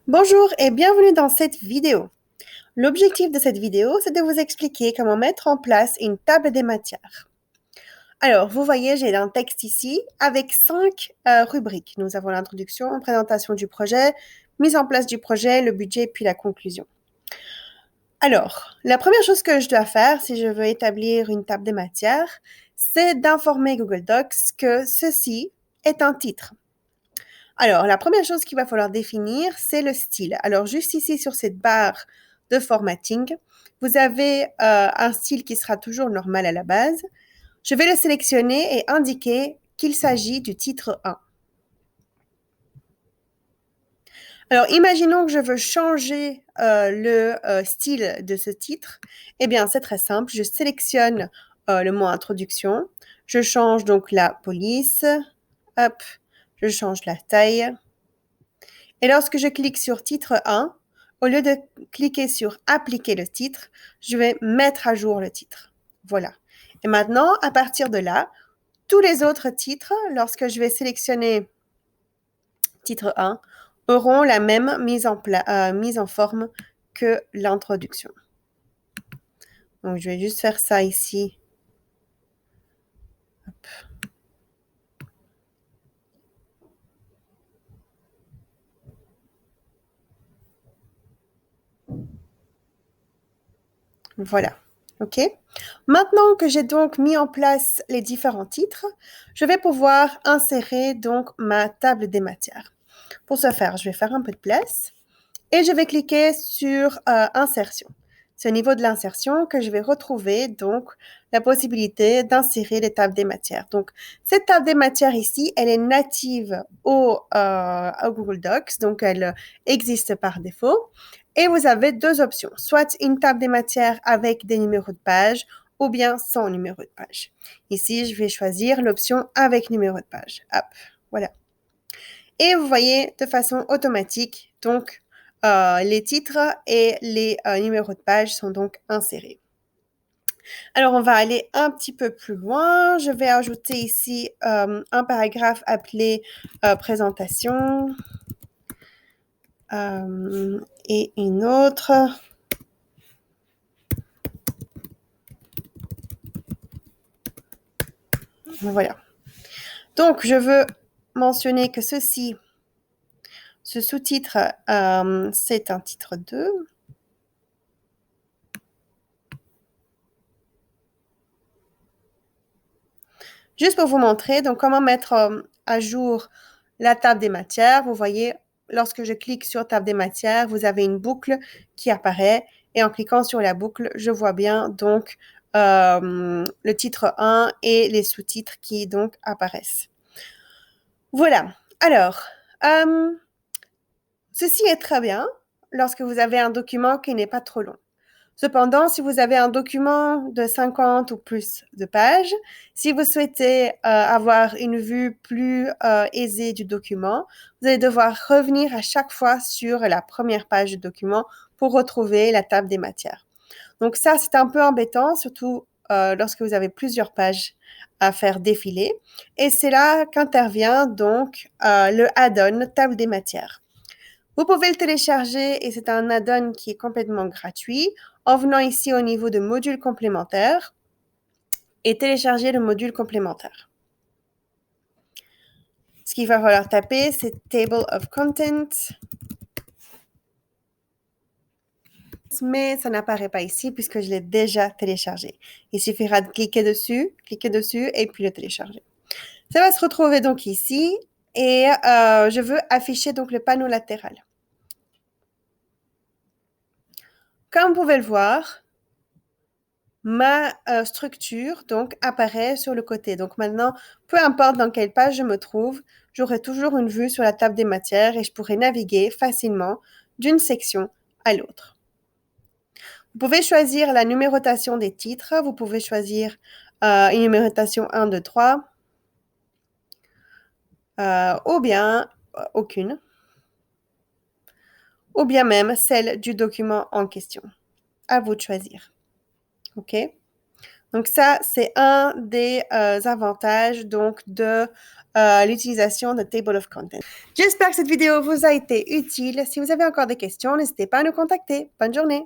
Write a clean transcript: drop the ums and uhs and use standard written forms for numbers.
Bonjour et bienvenue dans cette vidéo. L'objectif de cette vidéo, c'est de vous expliquer comment mettre en place une table des matières. Alors, vous voyez, j'ai un texte ici avec 5 rubriques. Nous avons l'introduction, présentation du projet, mise en place du projet, le budget, puis la conclusion. Alors, la première chose que je dois faire si je veux établir une table des matières, c'est d'informer Google Docs que ceci est un titre. Alors, la première chose qu'il va falloir définir, c'est le style. Alors, juste ici sur cette barre de formatting, vous avez un style qui sera toujours normal à la base. Je vais le sélectionner et indiquer qu'il s'agit du titre 1. Alors, imaginons que je veux changer le style de ce titre. Eh bien, c'est très simple. Je sélectionne le mot introduction. Je change donc la police. Hop, je change la taille. Et lorsque je clique sur titre 1, au lieu de cliquer sur appliquer le titre, je vais mettre à jour le titre. Voilà. Et maintenant, à partir de là, tous les autres titres, lorsque je vais sélectionner titre 1, auront la même mise en forme que l'introduction. Donc, je vais juste faire ça ici. Hop. Voilà. OK? Maintenant que j'ai donc mis en place les différents titres, je vais pouvoir insérer donc ma table des matières. Pour ce faire, je vais faire un peu de place et je vais cliquer sur Insertion. C'est au niveau de l'insertion que je vais retrouver donc la possibilité d'insérer les tables des matières. Donc, cette table des matières ici, elle est native au Google Docs, donc elle existe par défaut. Et vous avez deux options, soit une table des matières avec des numéros de page ou bien sans numéro de page. Ici, je vais choisir l'option avec numéro de page. Hop, voilà. Et vous voyez de façon automatique, donc, les titres et les numéros de page sont donc insérés. Alors, on va aller un petit peu plus loin. Je vais ajouter ici un paragraphe appelé présentation et une autre. Voilà. Donc, je veux mentionner que ce sous-titre, c'est un titre 2. Juste pour vous montrer donc comment mettre à jour la table des matières. Vous voyez, lorsque je clique sur table des matières, vous avez une boucle qui apparaît et en cliquant sur la boucle, je vois bien donc le titre 1 et les sous-titres qui donc apparaissent. Voilà. Alors, ceci est très bien lorsque vous avez un document qui n'est pas trop long. Cependant, si vous avez un document de 50 ou plus de pages, si vous souhaitez avoir une vue plus aisée du document, vous allez devoir revenir à chaque fois sur la première page du document pour retrouver la table des matières. Donc ça, c'est un peu embêtant, surtout lorsque vous avez plusieurs pages à faire défiler. Et c'est là qu'intervient donc le add-on table des matières. Vous pouvez le télécharger et c'est un add-on qui est complètement gratuit en venant ici au niveau de modules complémentaires et télécharger le module complémentaire. Ce qu'il va falloir taper, c'est Table of Content. Mais ça n'apparaît pas ici puisque je l'ai déjà téléchargé. Il suffira de cliquer dessus et puis le télécharger. Ça va se retrouver donc ici et je veux afficher donc le panneau latéral. Comme vous pouvez le voir, ma structure donc apparaît sur le côté. Donc maintenant, peu importe dans quelle page je me trouve, j'aurai toujours une vue sur la table des matières et je pourrai naviguer facilement d'une section à l'autre. Vous pouvez choisir la numérotation des titres. Vous pouvez choisir une numérotation 1, 2, 3 ou bien aucune ou bien même celle du document en question. À vous de choisir. OK? Donc ça, c'est un des avantages donc de l'utilisation de Table of Contents. J'espère que cette vidéo vous a été utile. Si vous avez encore des questions, n'hésitez pas à nous contacter. Bonne journée!